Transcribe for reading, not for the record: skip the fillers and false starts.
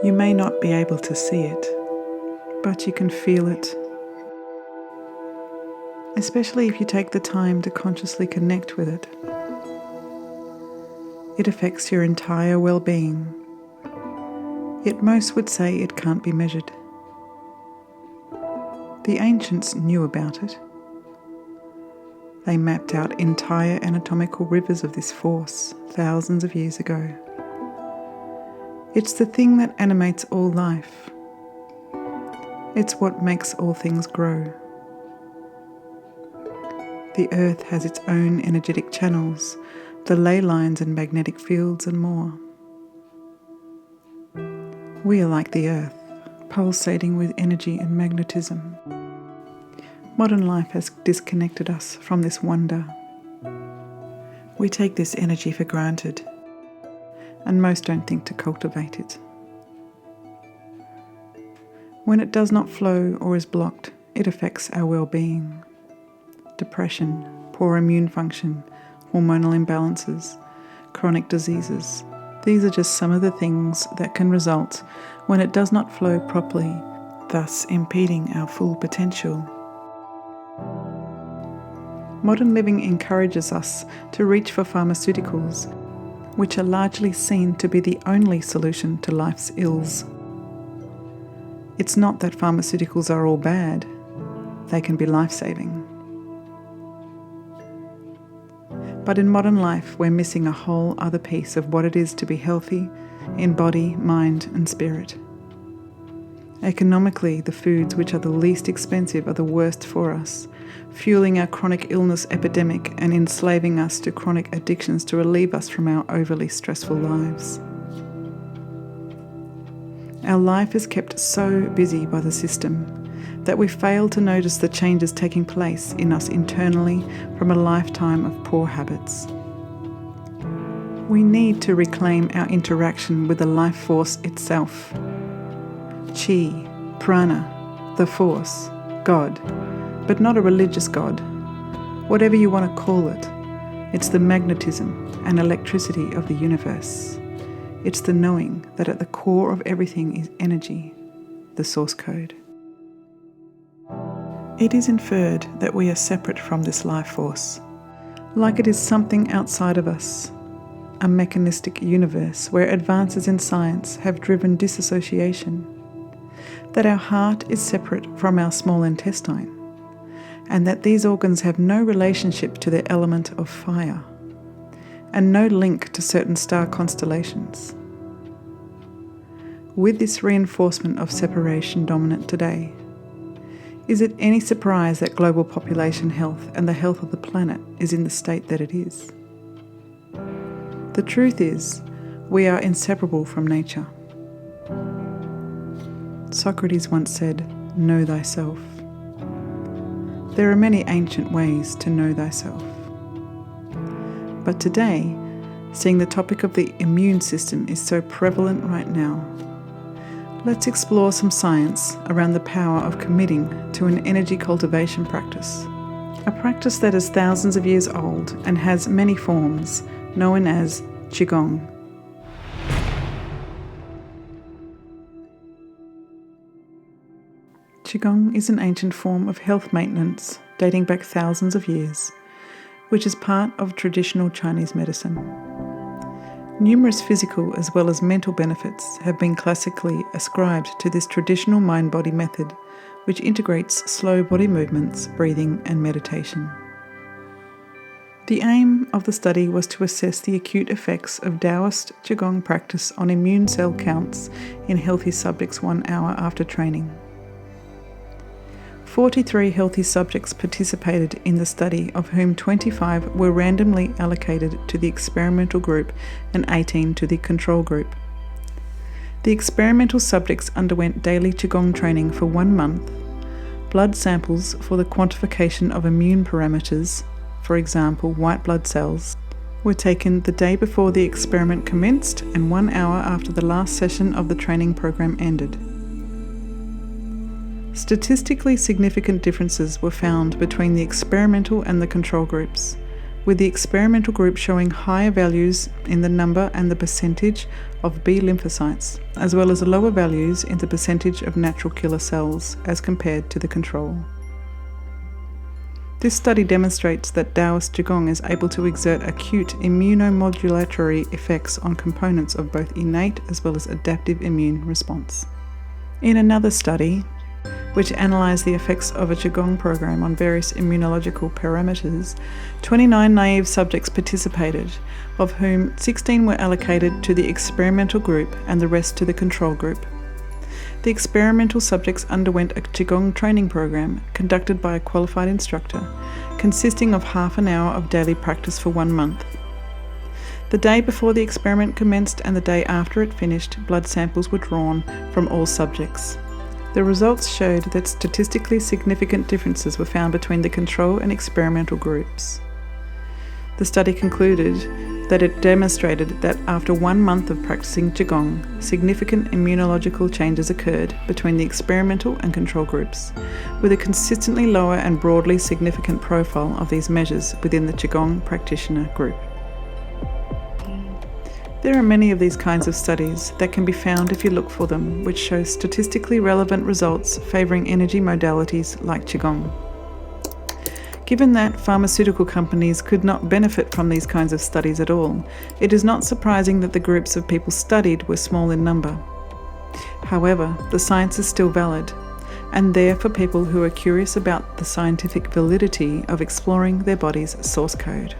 You may not be able to see it, but you can feel it. Especially if you take the time to consciously connect with it. It affects your entire well-being. Yet most would say it can't be measured. The ancients knew about it. They mapped out entire anatomical rivers of this force thousands of years ago. It's the thing that animates all life. It's what makes all things grow. The earth has its own energetic channels, the ley lines and magnetic fields and more. We are like the earth, pulsating with energy and magnetism. Modern life has disconnected us from this wonder. We take this energy for granted, and most don't think to cultivate it. When it does not flow or is blocked, it affects our well-being. Depression, poor immune function, hormonal imbalances, chronic diseases. These are just some of the things that can result when it does not flow properly, thus impeding our full potential. Modern living encourages us to reach for pharmaceuticals, which are largely seen to be the only solution to life's ills. It's not that pharmaceuticals are all bad. They can be life-saving. But in modern life, we're missing a whole other piece of what it is to be healthy in body, mind, and spirit. Economically, the foods which are the least expensive are the worst for us, fueling our chronic illness epidemic and enslaving us to chronic addictions to relieve us from our overly stressful lives. Our life is kept so busy by the system that we fail to notice the changes taking place in us internally from a lifetime of poor habits. We need to reclaim our interaction with the life force itself. Chi, prana, the force, God, but not a religious God. Whatever you want to call it, it's the magnetism and electricity of the universe. It's the knowing that at the core of everything is energy, the source code. It is inferred that we are separate from this life force, like it is something outside of us, a mechanistic universe where advances in science have driven disassociation, that our heart is separate from our small intestine, and that these organs have no relationship to their element of fire, and no link to certain star constellations. With this reinforcement of separation dominant today, is it any surprise that global population health and the health of the planet is in the state that it is? The truth is, we are inseparable from nature. Socrates once said, "Know thyself." There are many ancient ways to know thyself. But today, seeing the topic of the immune system is so prevalent right now, let's explore some science around the power of committing to an energy cultivation practice. A practice that is thousands of years old and has many forms, known as Qigong. Qigong is an ancient form of health maintenance dating back thousands of years, which is part of traditional Chinese medicine. Numerous physical as well as mental benefits have been classically ascribed to this traditional mind-body method, which integrates slow body movements, breathing, and meditation. The aim of the study was to assess the acute effects of Taoist Qigong practice on immune cell counts in healthy subjects 1 hour after training. 43 healthy subjects participated in the study, of whom 25 were randomly allocated to the experimental group and 18 to the control group. The experimental subjects underwent daily Qigong training for 1 month. Blood samples for the quantification of immune parameters, for example white blood cells, were taken the day before the experiment commenced and 1 hour after the last session of the training program ended. Statistically significant differences were found between the experimental and the control groups, with the experimental group showing higher values in the number and the percentage of B lymphocytes, as well as lower values in the percentage of natural killer cells as compared to the control. This study demonstrates that Taoist Qigong is able to exert acute immunomodulatory effects on components of both innate as well as adaptive immune response. In another study, which analysed the effects of a Qigong program on various immunological parameters, 29 naive subjects participated, of whom 16 were allocated to the experimental group and the rest to the control group. The experimental subjects underwent a Qigong training program conducted by a qualified instructor, consisting of half an hour of daily practice for 1 month. The day before the experiment commenced and the day after it finished, blood samples were drawn from all subjects. The results showed that statistically significant differences were found between the control and experimental groups. The study concluded that it demonstrated that after 1 month of practicing Qigong, significant immunological changes occurred between the experimental and control groups, with a consistently lower and broadly significant profile of these measures within the Qigong practitioner group. There are many of these kinds of studies that can be found if you look for them, which show statistically relevant results favouring energy modalities like Qigong. Given that pharmaceutical companies could not benefit from these kinds of studies at all, it is not surprising that the groups of people studied were small in number. However, the science is still valid, and there for people who are curious about the scientific validity of exploring their body's source code.